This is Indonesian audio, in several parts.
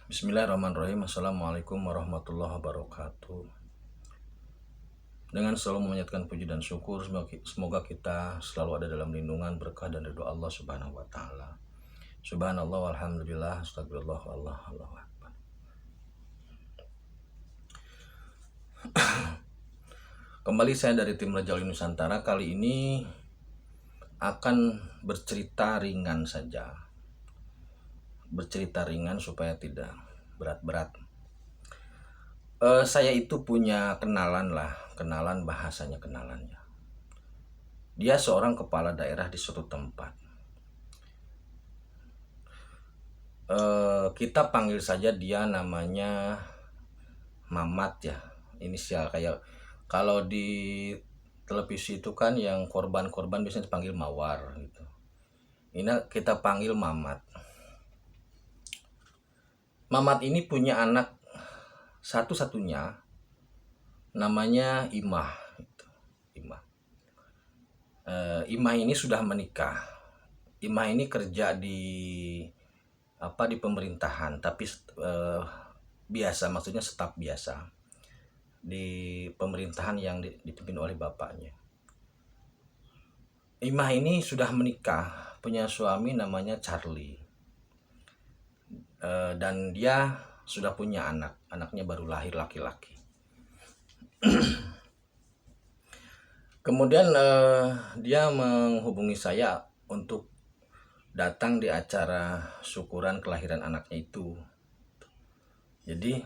Bismillahirrahmanirrahim. Assalamualaikum warahmatullahi wabarakatuh. Dengan selalu memanjatkan puji dan syukur, semoga kita selalu ada dalam lindungan, berkah dan ridho Allah Subhanahu wa taala. Subhanallah walhamdulillah, astagfirullah Allahu akbar. Kembali saya dari tim Rajauli Nusantara. Kali ini akan bercerita ringan saja. Bercerita ringan supaya tidak berat-berat. Saya itu punya kenalan bahasanya kenalannya. Dia seorang kepala daerah di suatu tempat. Kita panggil saja dia namanya Mamat ya, inisial kayak kalau di televisi itu kan yang korban-korban biasanya dipanggil Mawar gitu. Ini kita panggil Mamat. Mamat ini punya anak satu-satunya, namanya Imah. Imah. Imah ini sudah menikah. Imah ini kerja di pemerintahan, tapi biasa, maksudnya staf biasa di pemerintahan yang dipimpin oleh bapaknya. Imah ini sudah menikah, punya suami namanya Charlie, dan dia sudah punya anaknya baru lahir laki-laki. Kemudian dia menghubungi saya untuk datang di acara syukuran kelahiran anaknya itu. Jadi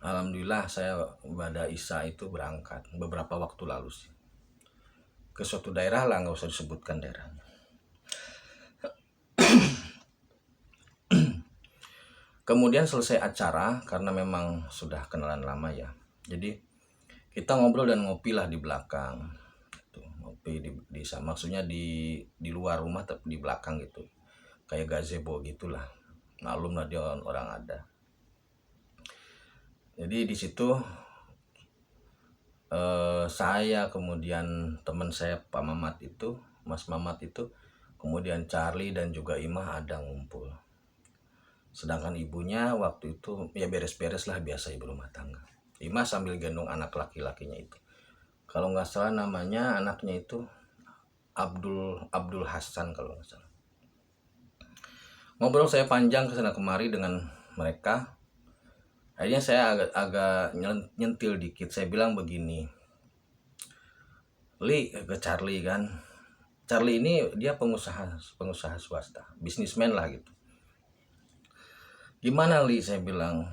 alhamdulillah saya pada Isya itu berangkat beberapa waktu lalu sih ke suatu daerah lah, nggak usah disebutkan daerahnya. Kemudian selesai acara, karena memang sudah kenalan lama ya, jadi kita ngobrol dan ngopi lah di belakang gitu. Ngopi di maksudnya di luar rumah tapi di belakang gitu, kayak gazebo gitulah, maklum lah dia orang ada. Jadi di situ saya, kemudian teman saya Pak Mamat itu, Mas Mamat itu, kemudian Charlie dan juga Imah ada ngumpul. Sedangkan ibunya waktu itu ya beres-beres lah, biasa ibu rumah tangga. Imah sambil gendong anak laki-lakinya itu. Kalau nggak salah namanya anaknya itu Abdul Hasan kalau nggak salah. Ngobrol saya panjang kesana kemari dengan mereka. Akhirnya saya agak nyentil dikit. Saya bilang begini, Li, ke Charlie kan. Charlie ini dia pengusaha swasta, bisnismen lah gitu. Gimana Li, saya bilang,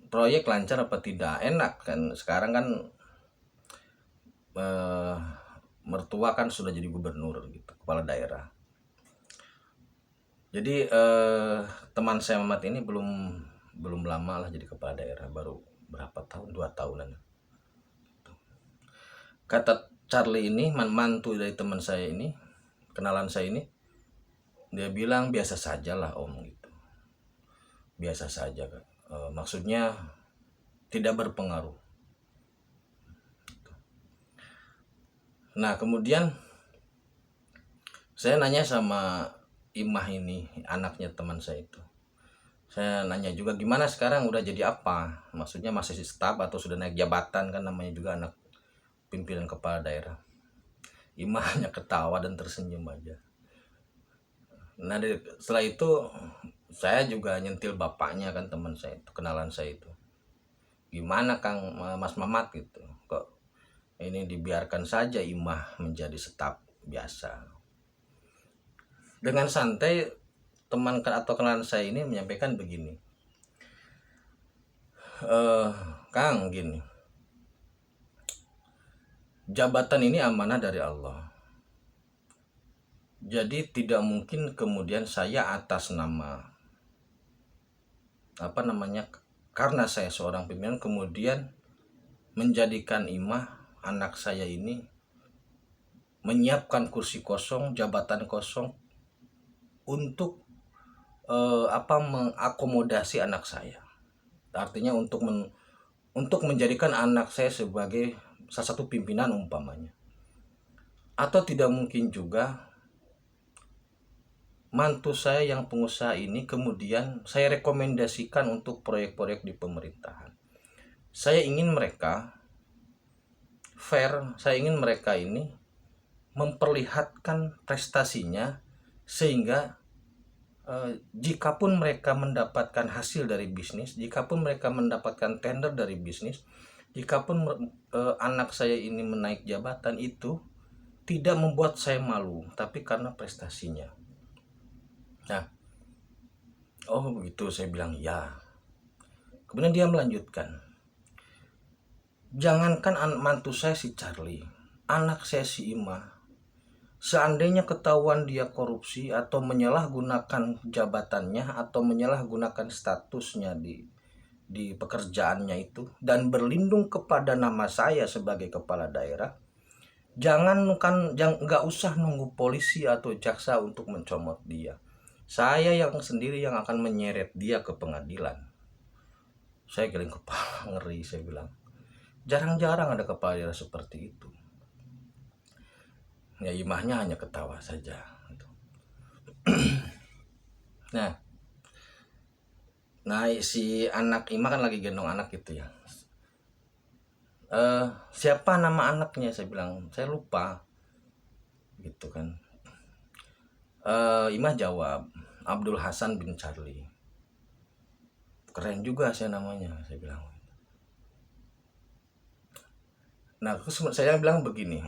proyek lancar apa tidak? Enak kan, sekarang kan mertua kan sudah jadi gubernur gitu, kepala daerah. Jadi teman saya Mamat ini belum lama lah jadi kepala daerah, baru berapa tahun, 2 tahunan. Kata Charlie ini, mantu dari teman saya ini, kenalan saya ini, dia bilang biasa saja lah om gitu, biasa saja kan. Maksudnya tidak berpengaruh. Nah kemudian saya nanya sama Imah ini, anaknya teman saya itu. Saya nanya juga, gimana sekarang, udah jadi apa? Maksudnya masih staf atau sudah naik jabatan, kan namanya juga anak pimpinan kepala daerah. Imah hanya ketawa dan tersenyum aja. Nah setelah itu saya juga nyentil bapaknya kan, teman saya itu, kenalan saya itu. Gimana Kang Mas Mamat gitu, kok ini dibiarkan saja Imah menjadi staf biasa. Dengan santai teman atau kenalan saya ini menyampaikan begini, Kang gini, jabatan ini amanah dari Allah. Jadi tidak mungkin kemudian saya atas nama karena saya seorang pimpinan kemudian menjadikan Imah anak saya ini menyiapkan kursi kosong, jabatan kosong untuk mengakomodasi anak saya. Artinya untuk menjadikan anak saya sebagai salah satu pimpinan umpamanya. Atau tidak mungkin juga mantu saya yang pengusaha ini kemudian saya rekomendasikan untuk proyek-proyek di pemerintahan. Saya ingin mereka fair, saya ingin mereka ini memperlihatkan prestasinya sehingga jikapun mereka mendapatkan hasil dari bisnis, jikapun mereka mendapatkan tender dari bisnis, jikapun anak saya ini menaik jabatan, itu tidak membuat saya malu, tapi karena prestasinya. Nah, oh begitu, saya bilang ya. Kemudian dia melanjutkan, jangankan mantu saya si Charlie, anak saya si Ima, seandainya ketahuan dia korupsi atau menyalahgunakan jabatannya atau menyalahgunakan statusnya di pekerjaannya itu dan berlindung kepada nama saya sebagai kepala daerah, jangan nggak usah nunggu polisi atau jaksa untuk mencomot dia. Saya yang sendiri yang akan menyeret dia ke pengadilan. Saya geleng kepala, ngeri, saya bilang. Jarang-jarang ada kepala daerah seperti itu. Ya imahnya hanya ketawa saja. Nah si anak Imah kan lagi gendong anak gitu ya. Siapa nama anaknya, saya bilang, saya lupa gitu kan. Imah jawab, Abdul Hasan bin Charlie. Keren juga saya namanya, saya bilang. Nah saya bilang begini,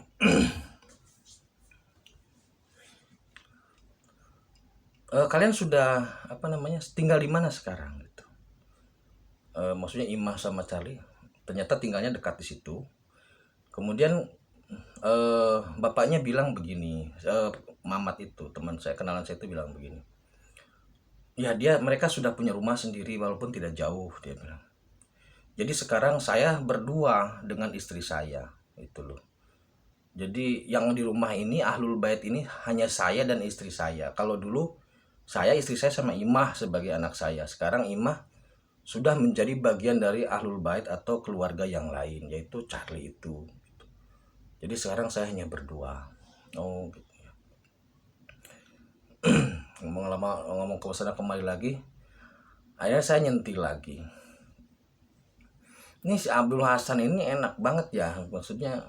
kalian sudah tinggal di mana sekarang gitu. Maksudnya Imah sama Charlie ternyata tinggalnya dekat di situ. Kemudian bapaknya bilang begini, Mamat itu teman saya, kenalan saya itu bilang begini, ya mereka sudah punya rumah sendiri walaupun tidak jauh, dia bilang. Jadi sekarang saya berdua dengan istri saya itu loh. Jadi yang di rumah ini Ahlul Bait ini hanya saya dan istri saya. Kalau dulu saya, istri saya sama Imah sebagai anak saya. Sekarang Imah sudah menjadi bagian dari Ahlul Bait atau keluarga yang lain, yaitu Charlie itu. Jadi sekarang saya hanya berdua. Oh gitu ya. ngomong ke sana kembali lagi. Akhirnya saya nyentil lagi. Ini si Abdul Hasan ini enak banget ya. Maksudnya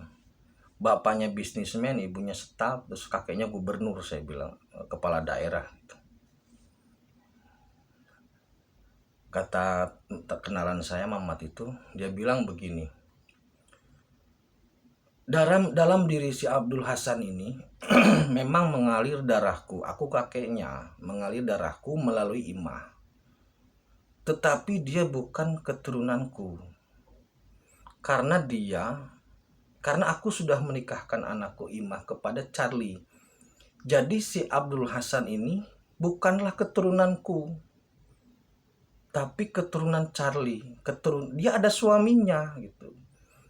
bapaknya bisnismen, ibunya staf, terus kakeknya gubernur, saya bilang, kepala daerah. Kata kenalan saya Mamat itu, dia bilang begini, dalam diri si Abdul Hasan ini memang mengalir darahku, aku kakeknya, mengalir darahku melalui Imah. Tetapi dia bukan keturunanku. Karena aku sudah menikahkan anakku Imah kepada Charlie. Jadi si Abdul Hasan ini bukanlah keturunanku, tapi keturunan Charlie. Dia ada suaminya gitu.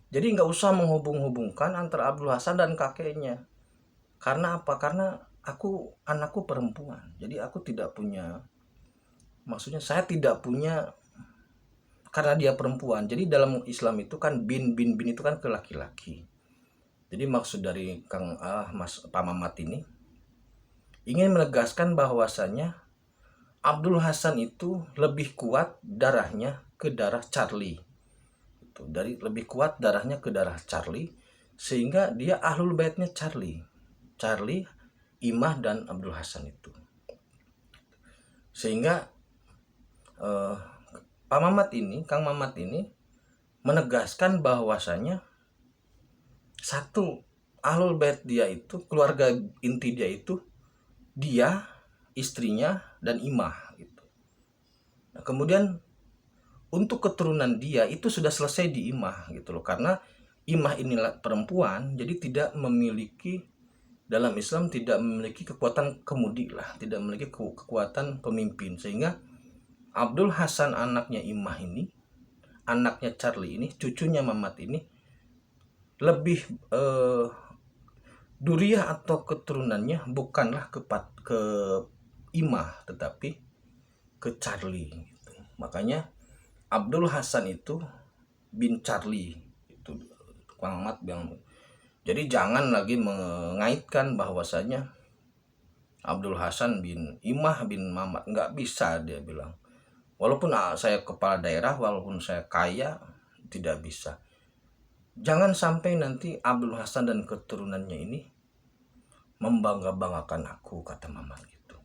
Jadi nggak usah menghubung-hubungkan antara Abdul Hasan dan kakeknya. Karena apa? Karena anakku perempuan. Jadi aku tidak punya, maksudnya saya tidak punya, karena dia perempuan. Jadi dalam Islam itu kan bin itu kan ke laki-laki. Jadi maksud dari Pak Mamat ini ingin menegaskan bahwasannya Abdul Hasan itu lebih kuat darahnya ke darah Charlie. Lebih kuat darahnya ke darah Charlie, sehingga dia Ahlul Baitnya Charlie, Imah dan Abdul Hasan itu. Sehingga Kang Mamat ini menegaskan bahwasanya satu, Ahlul Bait dia itu, keluarga inti dia itu dia, istrinya, dan Imah gitu. Nah, kemudian untuk keturunan dia itu sudah selesai di Imah gitu loh, karena Imah inilah perempuan, jadi tidak memiliki, dalam Islam tidak memiliki kekuatan kemudi lah, tidak memiliki kekuatan pemimpin. Sehingga Abdul Hasan anaknya Imah ini, anaknya Charlie ini, cucunya Mamat ini lebih Duriah atau keturunannya bukanlah ke Imah tetapi ke Charlie gitu. Makanya Abdul Hasan itu bin Charlie itu, Kang Ahmad bilang. Jadi jangan lagi mengaitkan bahwasanya Abdul Hasan bin Imah bin Mamat, nggak bisa dia bilang. Walaupun saya kepala daerah, walaupun saya kaya, tidak bisa. Jangan sampai nanti Abdul Hasan dan keturunannya ini membangga-banggakan aku, kata Mamat gitu.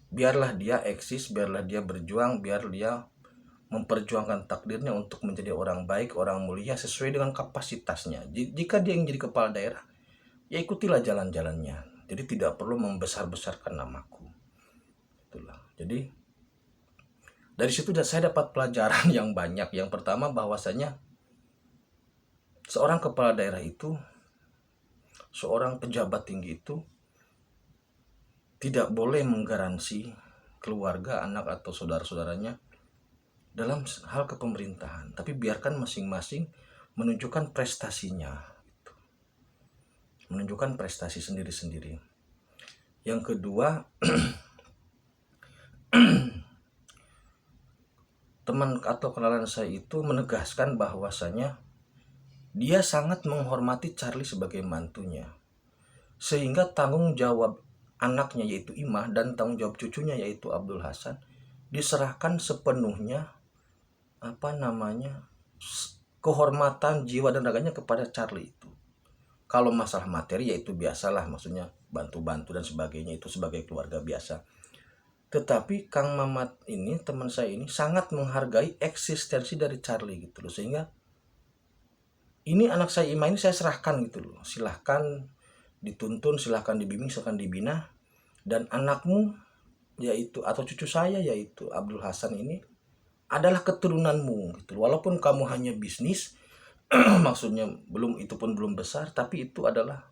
Biarlah dia eksis, biarlah dia berjuang, biar dia memperjuangkan takdirnya untuk menjadi orang baik, orang mulia sesuai dengan kapasitasnya. Jika dia yang jadi kepala daerah, ya ikutilah jalan-jalannya. Jadi tidak perlu membesar-besarkan namaku. Itulah. Jadi dari situ saya dapat pelajaran yang banyak. Yang pertama, bahwasanya seorang kepala daerah itu, seorang pejabat tinggi itu tidak boleh menggaransi keluarga, anak atau saudara-saudaranya dalam hal kepemerintahan, tapi biarkan masing-masing menunjukkan prestasinya, menunjukkan prestasi sendiri-sendiri. Yang kedua, teman atau kenalan saya itu menegaskan bahwasanya dia sangat menghormati Charlie sebagai mantunya, sehingga tanggung jawab anaknya yaitu Imah dan tanggung jawab cucunya yaitu Abdul Hasan diserahkan sepenuhnya kehormatan jiwa dan raganya kepada Charlie itu. Kalau masalah materi yaitu biasalah, maksudnya bantu-bantu dan sebagainya, itu sebagai keluarga biasa. Tetapi Kang Mamat ini, teman saya ini, sangat menghargai eksistensi dari Charlie gitu loh, sehingga ini anak saya Ima ini saya serahkan gitu loh, silahkan dituntun, silahkan dibimbing, silahkan dibina, dan anakmu yaitu atau cucu saya yaitu Abdul Hasan ini adalah keturunanmu gitu. Walaupun kamu hanya bisnis maksudnya itu pun belum besar, tapi itu adalah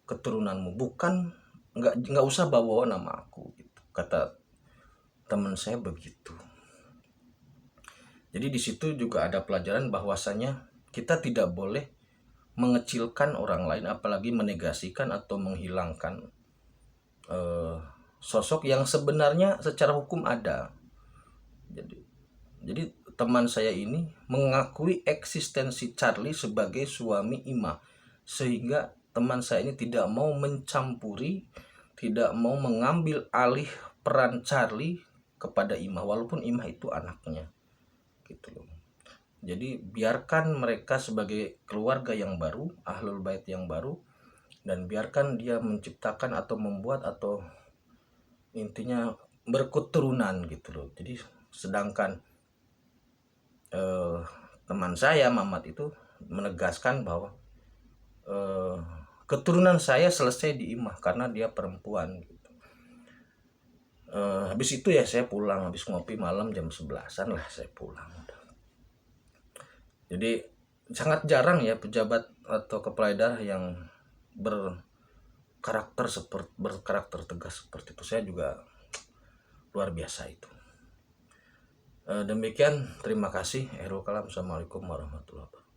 keturunanmu, bukan nggak usah bawa nama aku gitu, kata teman saya begitu. Jadi di situ juga ada pelajaran bahwasanya kita tidak boleh mengecilkan orang lain, apalagi menegasikan atau menghilangkan sosok yang sebenarnya secara hukum ada. Jadi teman saya ini mengakui eksistensi Charlie sebagai suami Ima, sehingga teman saya ini tidak mau mencampuri, tidak mau mengambil alih peran Charlie kepada Ima, walaupun Ima itu anaknya gitu loh. Jadi biarkan mereka sebagai keluarga yang baru, Ahlul Bait yang baru, dan biarkan dia menciptakan atau membuat atau intinya berketurunan gitu loh. Jadi sedangkan teman saya Mamat itu menegaskan bahwa keturunan saya selesai di Imah karena dia perempuan gitu. Habis itu ya saya pulang, habis ngopi malam jam 11-an lah saya pulang. Jadi sangat jarang ya pejabat atau kepala daerah yang berkarakter tegas seperti itu. Saya juga luar biasa itu. Demikian, terima kasih. Assalamualaikum warahmatullahi wabarakatuh.